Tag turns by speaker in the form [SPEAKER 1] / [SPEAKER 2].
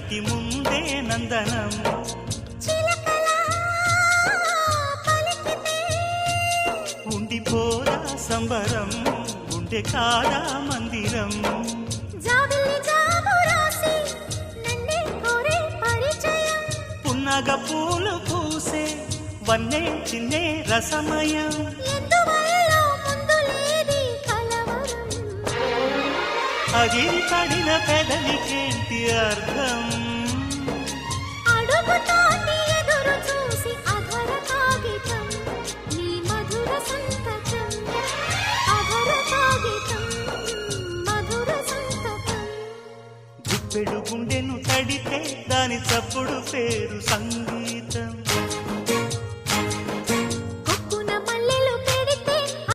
[SPEAKER 1] కంటి ముందే నందనం ఉండిపోదా సంబరం ఉండే కాదా మందిరం పున్నగ పూలు పూసే వన్నే చిన్నే రసమయం అగిరి పడిన పెదలికేంటి అర్థం
[SPEAKER 2] అడుగుతోంది